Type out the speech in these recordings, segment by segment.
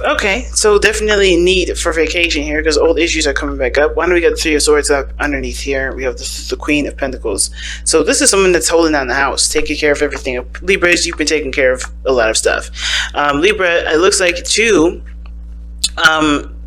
Okay, so definitely need for vacation here because old issues are coming back up. Why don't we get the Three of Swords up underneath here? We have the Queen of Pentacles. So this is someone that's holding down the house, taking care of everything. Libras, you've been taking care of a lot of stuff. Libra, it looks like too.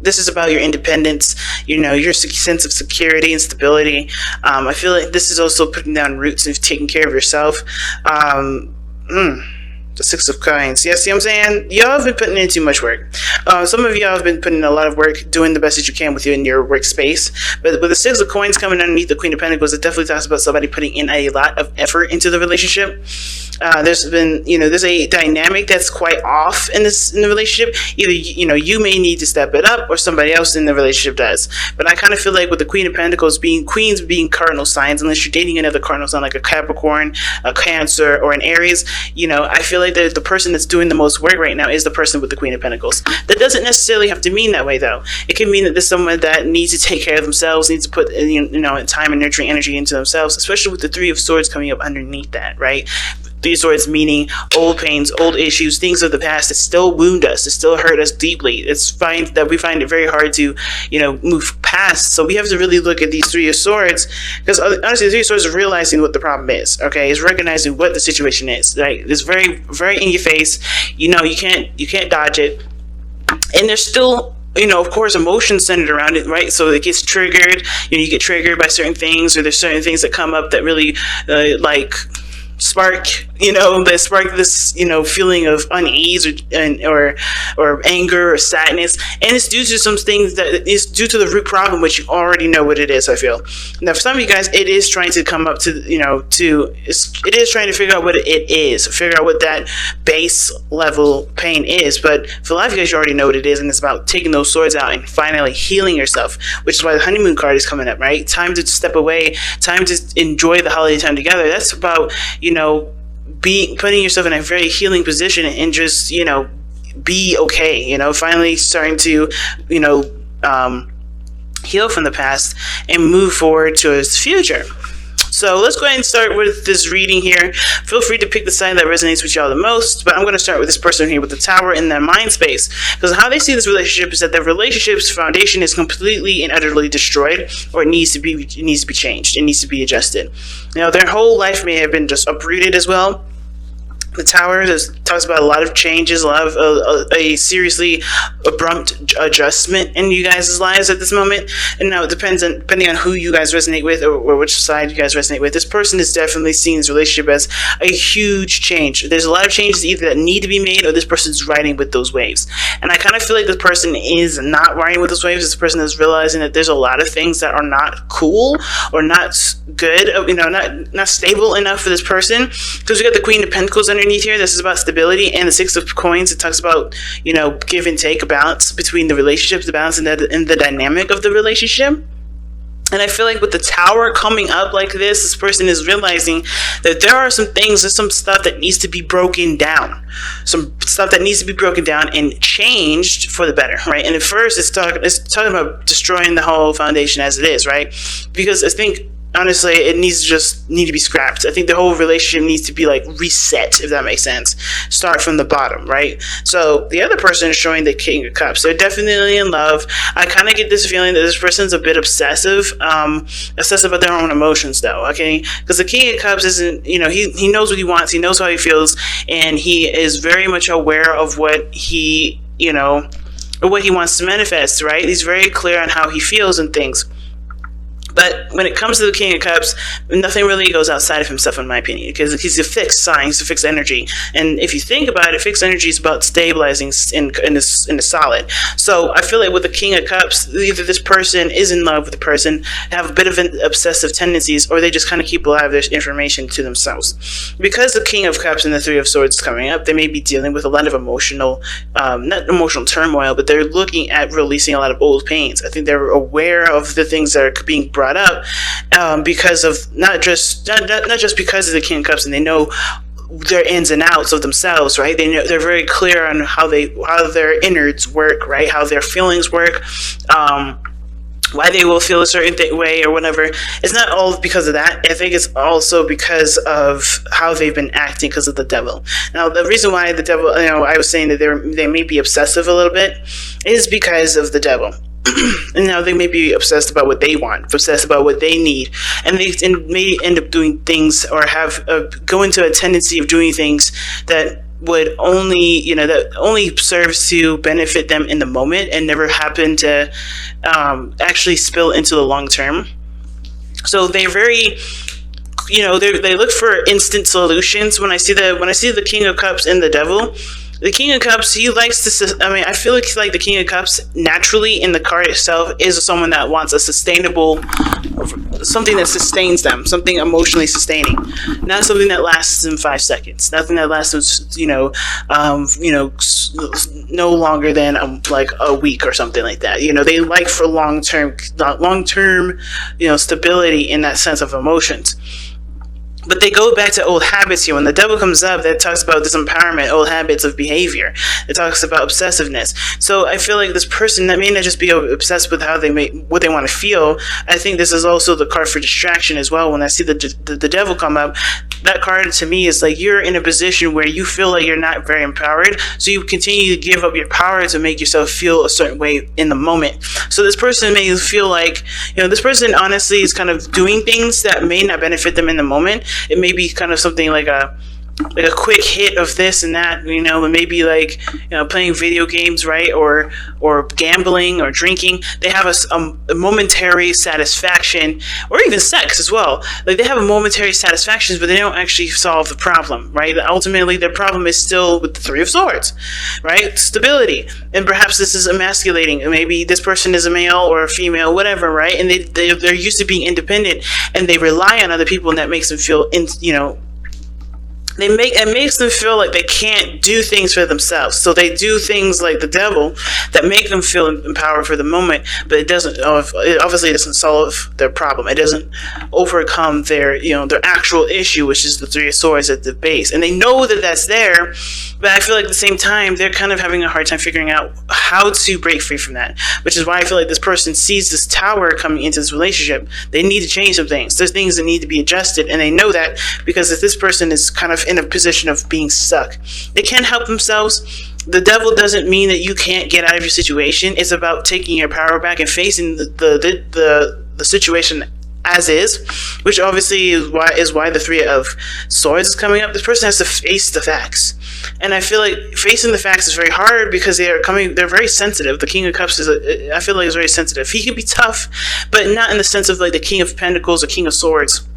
This is about your independence, your sense of security and stability. I feel like this is also putting down roots and taking care of yourself. The Six of Coins. Yeah, see what I'm saying? Y'all have been putting in too much work. Some of y'all have been putting in a lot of work, doing the best that you can with you in your workspace. But with the Six of Coins coming underneath the Queen of Pentacles, it definitely talks about somebody putting in a lot of effort into the relationship. There's been, there's a dynamic that's quite off in the relationship. Either, you may need to step it up or somebody else in the relationship does. But I kind of feel like with the Queen of Pentacles queens being cardinal signs, unless you're dating another cardinal sign like a Capricorn, a Cancer, or an Aries, I feel like the person that's doing the most work right now is the person with the Queen of Pentacles. That doesn't necessarily have to mean that way, though. It can mean that there's someone that needs to take care of themselves, needs to put time and nurturing energy into themselves, especially with the Three of Swords coming up underneath that, right? Three of Swords meaning old pains, old issues, things of the past that still wound us, that still hurt us deeply. It's fine that we find it very hard to, move past. So we have to really look at these Three of Swords, because honestly, the Three of Swords is realizing what the problem is. Okay, it's recognizing what the situation is. Right, it's very, very in your face. You can't dodge it, and there's still, of course, emotions centered around it, right? So it gets triggered. You get triggered by certain things, or there's certain things that come up that really, spark this feeling of unease or anger or sadness, and it's due to some things that is due to the root problem, which you already know what it is. I feel now for some of you guys, it is trying to come up to it is trying to figure out what it is, figure out what that base level pain is. But for a lot of you guys, you already know what it is, and it's about taking those swords out and finally healing yourself, which is why the honeymoon card is coming up, right? Time to step away, time to enjoy the holiday time together. That's about putting yourself in a very healing position and just be okay, finally starting to heal from the past and move forward to its future. So let's go ahead and start with this reading here. Feel free to pick the side that resonates with y'all the most, but I'm going to start with this person here with the Tower in their mind space, because how they see this relationship is that their relationship's foundation is completely and utterly destroyed, or it needs to be changed. It needs to be adjusted. Their whole life may have been just uprooted as well. The Tower talks about a lot of changes, a lot of a seriously abrupt adjustment in you guys' lives at this moment. And now it depending on who you guys resonate with or which side you guys resonate with. This person is definitely seeing this relationship as a huge change. There's a lot of changes either that need to be made, or this person's riding with those waves. And I kind of feel like this person is not riding with those waves. This person is realizing that there's a lot of things that are not cool or not good, not stable enough for this person. Because we got the Queen of Pentacles underneath here. This is about stability, and the Six of Coins, it talks about give and take, a balance between the relationships, the balance in the dynamic of the relationship. And I feel like with the Tower coming up like this person is realizing that there are some things, there's some stuff that needs to be broken down. Some stuff that needs to be broken down and changed for the better, right? And at first, it's talking about destroying the whole foundation as it is, right? Because I think, honestly, it needs to be scrapped. I think the whole relationship needs to be reset, if that makes sense. Start from the bottom, right? So the other person is showing the King of Cups. They're definitely in love. I kind of get this feeling that this person's a bit obsessive about their own emotions, though. Okay, because the King of Cups isn't, he knows what he wants, he knows how he feels, and he is very much aware of what he, or what he wants to manifest, right? He's very clear on how he feels and things. But when it comes to the King of Cups, nothing really goes outside of himself, in my opinion, because he's a fixed sign, he's a fixed energy. And if you think about it, fixed energy is about stabilizing in the solid. So I feel like with the King of Cups, either this person is in love with the person, have a bit of an obsessive tendencies, or they just kind of keep a lot of their information to themselves. Because the King of Cups and the Three of Swords is coming up, they may be dealing with a lot of emotional, not emotional turmoil, but they're looking at releasing a lot of old pains. I think they're aware of the things that are being brought up because of not just because of the King of Cups, and they know their ins and outs of themselves, right? They're very clear on how their innards work, right? How their feelings work, why they will feel a certain way or whatever. It's not all because of that. I think it's also because of how they've been acting because of the devil. Now, the reason why the devil, I was saying that they may be obsessive a little bit, is because of the devil. And now they may be obsessed about what they want, obsessed about what they need, and they may end up doing things or have go into a tendency of doing things that would only, that only serves to benefit them in the moment and never happen to actually spill into the long term. So they're very, they look for instant solutions. When I see the King of Cups and the Devil, the King of Cups, he likes to, I feel like the King of Cups naturally in the card itself is someone that wants a sustainable, something that sustains them, something emotionally sustaining, not something that lasts in 5 seconds, nothing that lasts, no longer than like a week or something like that. They like for long-term, stability in that sense of emotions. But they go back to old habits here. When the devil comes up, that talks about disempowerment, old habits of behavior. It talks about obsessiveness. So I feel like this person that may not just be obsessed with what they want to feel. I think this is also the card for distraction as well. When I see the devil come up, that card to me is like you're in a position where you feel like you're not very empowered, so you continue to give up your power to make yourself feel a certain way in the moment. So this person may feel like, this person honestly is kind of doing things that may not benefit them in the moment. It may be kind of something like a quick hit of this and that, and maybe like, playing video games, right? Or gambling or drinking. They have a momentary satisfaction, or even sex as well. Like they have a momentary satisfaction, but they don't actually solve the problem, right? Ultimately, their problem is still with the Three of Swords, right? Stability. And perhaps this is emasculating. Maybe this person is a male or a female, whatever, right? And they're used to being independent, and they rely on other people, and that makes them feel, it makes them feel like they can't do things for themselves. So they do things like the devil that make them feel empowered for the moment, but it obviously doesn't solve their problem. It doesn't overcome their actual issue, which is the Three of Swords at the base. And they know that that's there, but I feel like at the same time, they're kind of having a hard time figuring out how to break free from that, which is why I feel like this person sees this tower coming into this relationship. They need to change some things. There's things that need to be adjusted, and they know that because if this person is kind of in a position of being stuck, they can't help themselves. The devil doesn't mean that you can't get out of your situation. It's about taking your power back and facing the situation as is, which obviously is why the Three of Swords is coming up. This person has to face the facts, and I feel like facing the facts is very hard because they're very sensitive. The King of Cups I feel like is very sensitive. He can be tough, but not in the sense of like the King of Pentacles or King of Swords,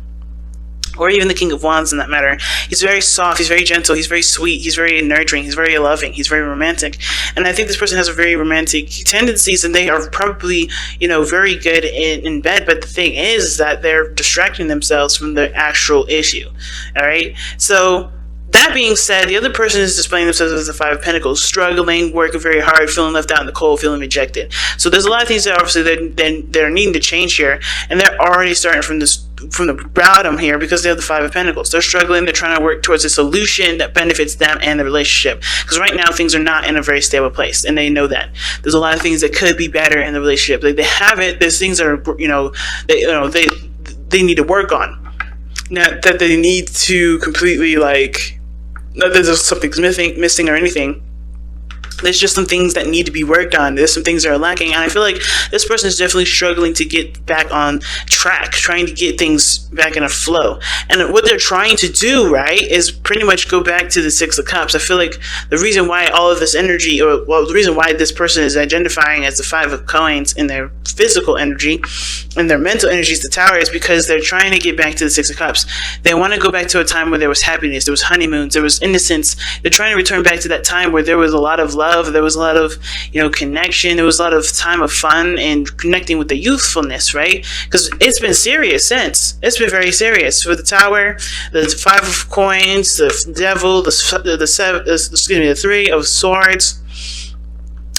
or even the King of Wands in that matter. He's very soft, he's very gentle, he's very sweet, he's very nurturing, he's very loving, he's very romantic. And I think this person has a very romantic tendencies, and they are probably, very good in bed, but the thing is that they're distracting themselves from the actual issue. Alright? So that being said, the other person is displaying themselves as the Five of Pentacles, struggling, working very hard, feeling left out in the cold, feeling rejected. So there's a lot of things that obviously they're needing to change here, and they're already starting from the bottom here because they have the Five of Pentacles. They're struggling. They're trying to work towards a solution that benefits them and the relationship. Because right now things are not in a very stable place, and they know that. There's a lot of things that could be better in the relationship. Like they have it. There's things that are they need to work on. Not that they need to completely not that there's something's missing or anything. There's just some things that need to be worked on. There's some things that are lacking, and I feel like this person is definitely struggling to get back on track, trying to get things back in a flow. And what they're trying to do, right, is pretty much go back to the Six of Cups. I feel like the reason why all of this energy, the reason why this person is identifying as the Five of Coins in their physical energy and their mental energy is the Tower, is because they're trying to get back to the Six of Cups. They want to go back to a time where there was happiness, there was honeymoons, there was innocence. They're trying to return back to that time where there was a lot of love, there was a lot of connection, there was a lot of time of fun and connecting with the youthfulness, right? Because it's been serious since. It's been very serious. For the Tower, the Five of Coins, the Devil, the Three of Swords,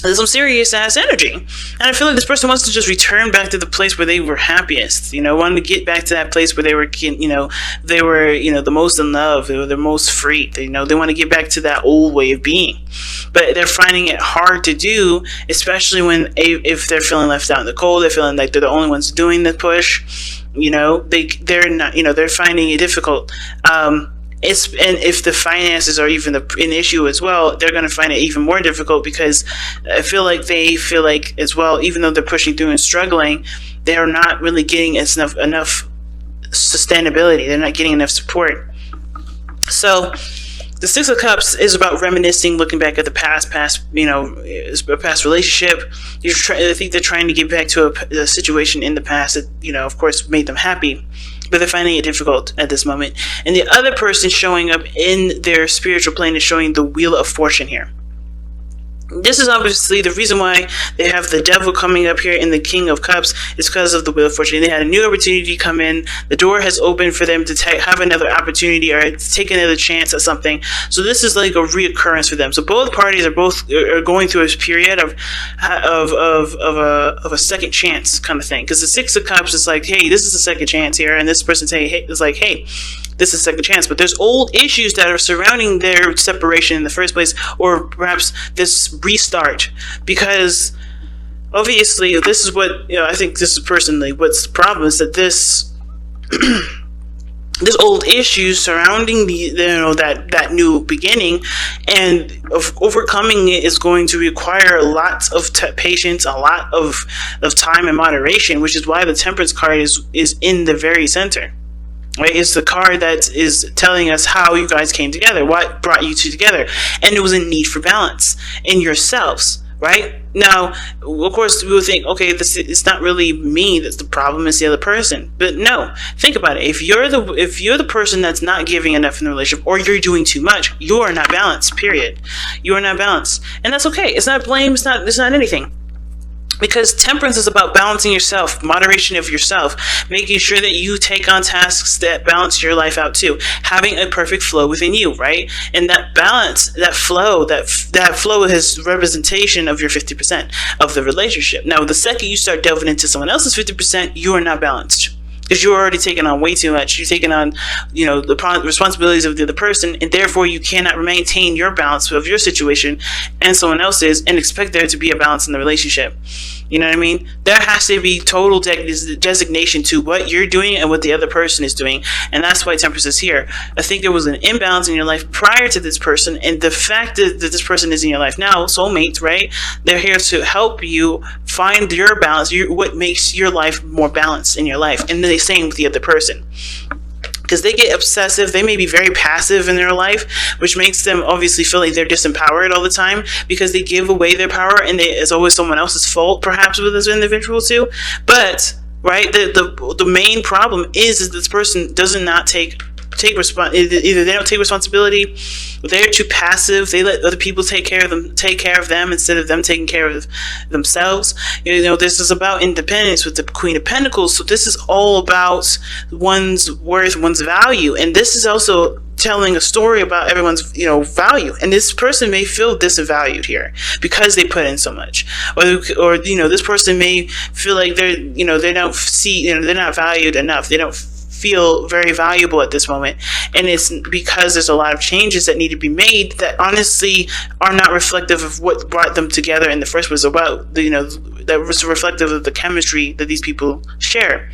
There's some serious ass energy, and I feel like this person wants to just return back to the place where they were happiest. Wanting to get back to that place where they were, the most in love, they were the most free. They want to get back to that old way of being, but they're finding it hard to do, especially if they're feeling left out in the cold. They're feeling like they're the only ones doing the push. They're not. They're finding it difficult. And if the finances are even an issue as well, they're going to find it even more difficult, because I feel like they feel like as well, even though they're pushing through and struggling, they're not really getting enough sustainability. They're not getting enough support. So the Six of Cups is about reminiscing, looking back at the past, a past relationship. I think they're trying to get back to a situation in the past that, of course, made them happy, but they're finding it difficult at this moment. And the other person showing up in their spiritual plane is showing the Wheel of Fortune here. This is obviously the reason why they have the Devil coming up here in the King of Cups, is because of the Wheel of Fortune. They had a new opportunity come in. The door has opened for them to have another opportunity or take another chance at something. So this is like a reoccurrence for them. So both parties are going through a period of a second chance kind of thing. Because the Six of Cups is like, hey, this is a second chance here, and this person is like, hey, this is a second chance. But there's old issues that are surrounding their separation in the first place, or perhaps this restart, because obviously this is what I think this is personally what's the problem is that this old issues surrounding that new beginning, and of overcoming it is going to require lots of patience, a lot of time and moderation, which is why the Temperance card is in the very center. Right, it's the card that is telling us how you guys came together, what brought you two together, and it was a need for balance in yourselves. Right now, of course, we would think, okay, it's not really me that's the problem; it's the other person. But no, think about it. If you're the person that's not giving enough in the relationship, or you're doing too much, you are not balanced. Period. You are not balanced, and that's okay. It's not blame. It's not anything. Because Temperance is about balancing yourself, moderation of yourself, making sure that you take on tasks that balance your life out too, having a perfect flow within you, right? And that balance, that flow is representation of your 50% of the relationship. Now, the second you start delving into someone else's 50%, you are not balanced. Because you're already taking on way too much. You're taking on, the responsibilities of the other person, and therefore you cannot maintain your balance of your situation and someone else's and expect there to be a balance in the relationship. You know what I mean? There has to be total designation to what you're doing and what the other person is doing, and that's why Temperance is here. I think there was an imbalance in your life prior to this person, and the fact that this person is in your life now, soulmates, right? They're here to help you find your balance, what makes your life more balanced in your life, and the same with the other person. Because they get obsessive, they may be very passive in their life, which makes them obviously feel like they're disempowered all the time, because they give away their power, and it's always someone else's fault, perhaps, with this individual too. But right, the main problem is this person does not take either they don't take responsibility, they're too passive, they let other people take care of them instead of them taking care of themselves. This is about independence with the Queen of Pentacles, so this is all about one's worth, one's value, and this is also telling a story about everyone's value, and this person may feel disvalued here because they put in so much, or this person may feel like they don't see, they're not valued enough, they don't feel very valuable at this moment, and it's because there's a lot of changes that need to be made that honestly are not reflective of what brought them together in the first place, about that was reflective of the chemistry that these people share.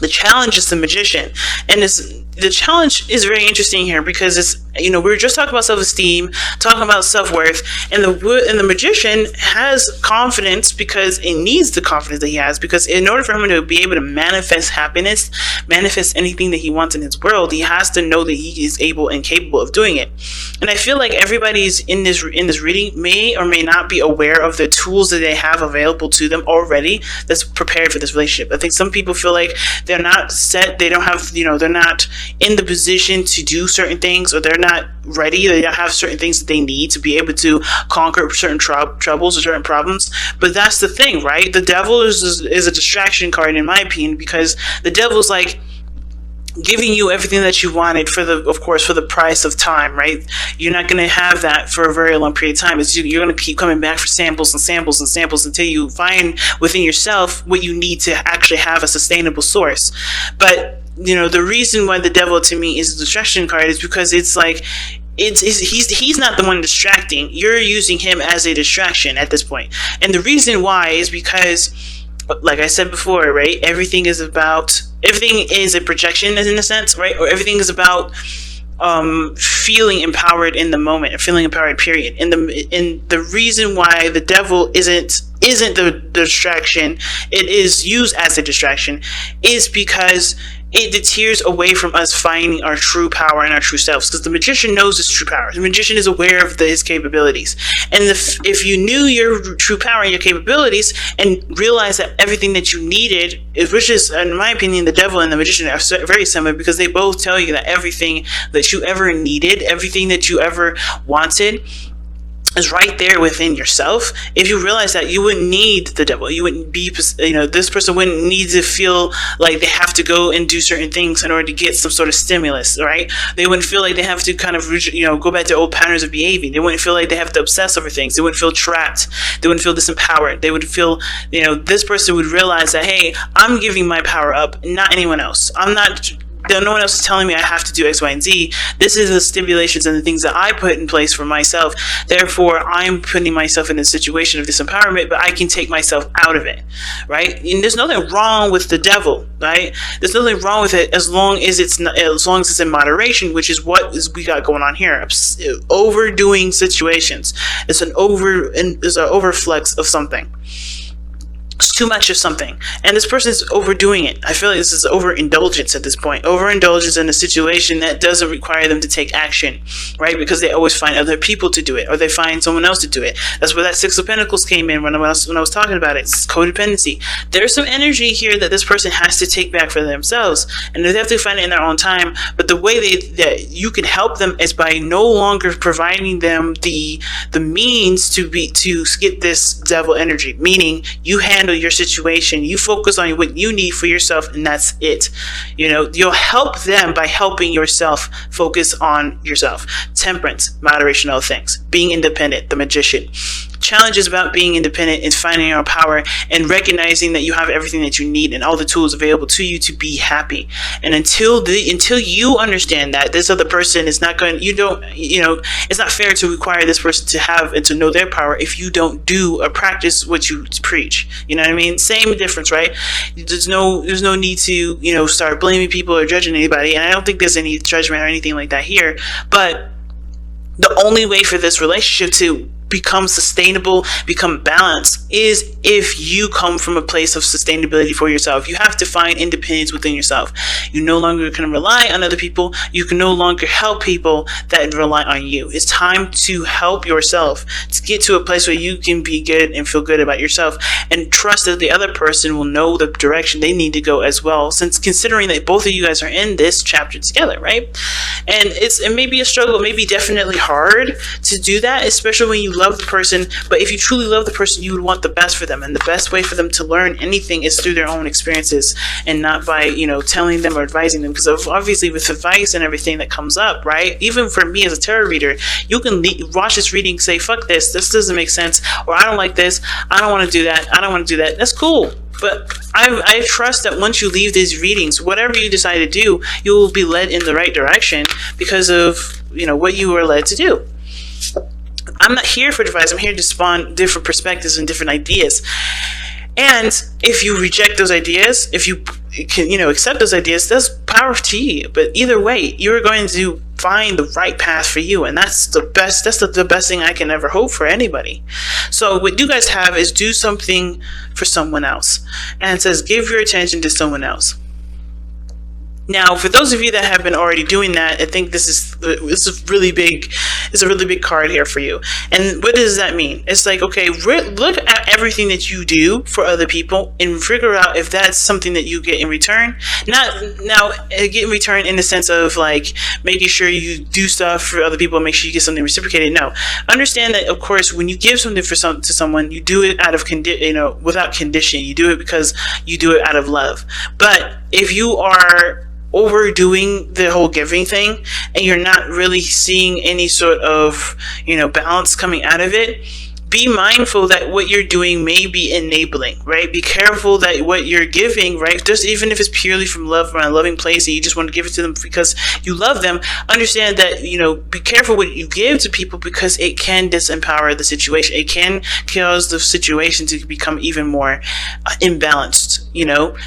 The challenge is the Magician, and the challenge is very interesting here because we were just talking about self-esteem, talking about self-worth, and the Magician has confidence because it needs the confidence that he has, because in order for him to be able to manifest happiness, manifest anything that he wants in his world, he has to know that he is able and capable of doing it. And I feel like everybody's in this reading may or may not be aware of the tools that they have available to them already that's prepared for this relationship. I think some people feel like they're not set, they don't have, they're not in the position to do certain things, or they're not ready, they don't have certain things that they need to be able to conquer certain troubles or certain problems. But that's the thing, right? The Devil is a distraction card, in my opinion, because the Devil's like, giving you everything that you wanted for the price of time, right? You're not going to have that for a very long period of time. You're going to keep coming back for samples and samples and samples until you find within yourself what you need to actually have a sustainable source. But the reason why the devil to me is a distraction card is because it's like he's not the one distracting. You're using him as a distraction at this point. And the reason why is because, like I said before, right? Everything is a projection in a sense, right? Or everything is about feeling empowered in the moment, feeling empowered, period. And the reason why the devil isn't the distraction, it is used as a distraction, is because it deters away from us finding our true power and our true selves. Because the magician knows his true power. The magician is aware of his capabilities. And if you knew your true power and your capabilities and realized that everything that you needed, which is, in my opinion, the devil and the magician are very similar, because they both tell you that everything that you ever needed, everything that you ever wanted, is right there within yourself. If you realize that, you wouldn't need the devil. You wouldn't be, this person wouldn't need to feel like they have to go and do certain things in order to get some sort of stimulus, right? They wouldn't feel like they have to kind of, go back to old patterns of behaving. They wouldn't feel like they have to obsess over things. They wouldn't feel trapped. They wouldn't feel disempowered. They would feel, this person would realize that, hey, I'm giving my power up, not anyone else. No one else is telling me I have to do X, Y, and Z. This is the stipulations and the things that I put in place for myself. Therefore, I'm putting myself in a situation of disempowerment, but I can take myself out of it, right? And there's nothing wrong with the devil, right? There's nothing wrong with it as long as it's in moderation, which is what we got going on here. Overdoing situations. It's an overflex of something. It's too much of something, and this person is overdoing it. I feel like this is overindulgence at this point. Overindulgence in a situation that doesn't require them to take action, right? Because they always find other people to do it, or they find someone else to do it. That's where that Six of Pentacles came in when I was talking about it. It's codependency. There's some energy here that this person has to take back for themselves, and they have to find it in their own time. But the way that you can help them is by no longer providing them the means to get this devil energy. Meaning, you handle your situation, you focus on what you need for yourself, and that's it. You'll help them by helping yourself focus on yourself. Temperance, moderation, all things. Being independent, the magician. Challenge is about being independent and finding your power and recognizing that you have everything that you need and all the tools available to you to be happy. And until you understand that this other person is not going, it's not fair to require this person to have and to know their power if you don't do or practice what you preach. You know what I mean? Same difference, right? There's no need to, start blaming people or judging anybody. And I don't think there's any judgment or anything like that here. But the only way for this relationship to become sustainable, become balanced, is if you come from a place of sustainability for yourself. You have to find independence within yourself. You no longer can rely on other people. You can no longer help people that rely on you. It's time to help yourself, to get to a place where you can be good and feel good about yourself, and trust that the other person will know the direction they need to go as well, since considering that both of you guys are in this chapter together, right? And it may be a struggle, it may be definitely hard to do that, especially when you love the person. But if you truly love the person, you would want the best for them, and the best way for them to learn anything is through their own experiences, and not by telling them or advising them. Because obviously with advice and everything that comes up, right, even for me as a tarot reader, you can watch this reading and say, fuck this doesn't make sense, or I don't like this, I don't want to do that, I don't want to do that. That's cool. But I trust that once you leave these readings, whatever you decide to do, you will be led in the right direction because of what you were led to do. I'm not here for advice. I'm here to spawn different perspectives and different ideas. And if you reject those ideas, if you can, accept those ideas, that's power to you. But either way, you're going to find the right path for you, and that's the best. That's the best thing I can ever hope for anybody. So what you guys have is do something for someone else, and it says give your attention to someone else. Now, for those of you that have been already doing that, I think this is really big. It's a really big card here for you. And what does that mean? It's like, okay, look at everything that you do for other people and figure out if that's something that you get in return. Get in return in the sense of like making sure you do stuff for other people and make sure you get something reciprocated. No, understand that, of course, when you give something to someone, you do it out of without condition. You do it because you do it out of love. But if you are overdoing the whole giving thing, and you're not really seeing any sort of, balance coming out of it, be mindful that what you're doing may be enabling, right? Be careful that what you're giving, right? Just even if it's purely from love, from a loving place, and you just want to give it to them because you love them, understand that, be careful what you give to people, because it can disempower the situation. It can cause the situation to become even more imbalanced.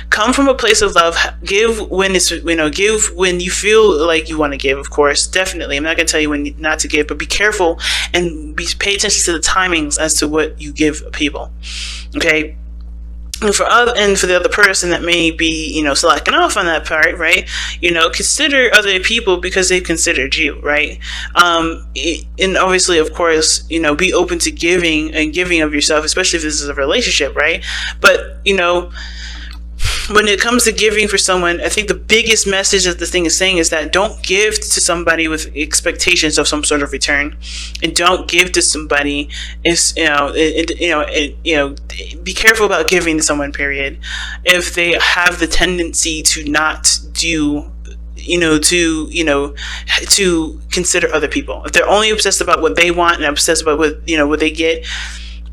Come from a place of love. Give when it's, give when you feel like you want to give, of course, definitely. I'm not going to tell you when not to give, but be careful and pay attention to the timings as to what you give people. Okay. And for the other person that may be, slacking off on that part, right? Consider other people because they've considered you, right? And obviously, of course, be open to giving and giving of yourself, especially if this is a relationship, right? But, when it comes to giving for someone, I think the biggest message that the thing is saying is that don't give to somebody with expectations of some sort of return, and don't give to somebody if be careful about giving to someone, period, if they have the tendency to not do, to consider other people. If they're only obsessed about what they want and obsessed about what they get,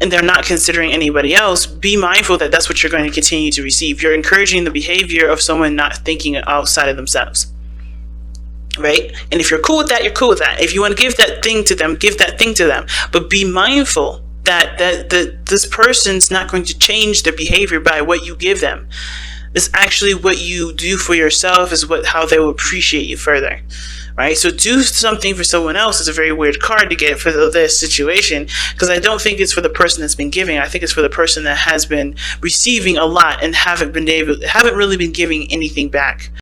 and they're not considering anybody else, be mindful that that's what you're going to continue to receive. You're encouraging the behavior of someone not thinking outside of themselves, right? And if you're cool with that, you're cool with that. If you want to give that thing to them, give that thing to them. But be mindful that this person's not going to change their behavior by what you give them. It's actually what you do for yourself is how they will appreciate you further. Right? So do something for someone else is a very weird card to get for this situation, because I don't think it's for the person that's been giving. I think it's for the person that has been receiving a lot and haven't really been giving anything back.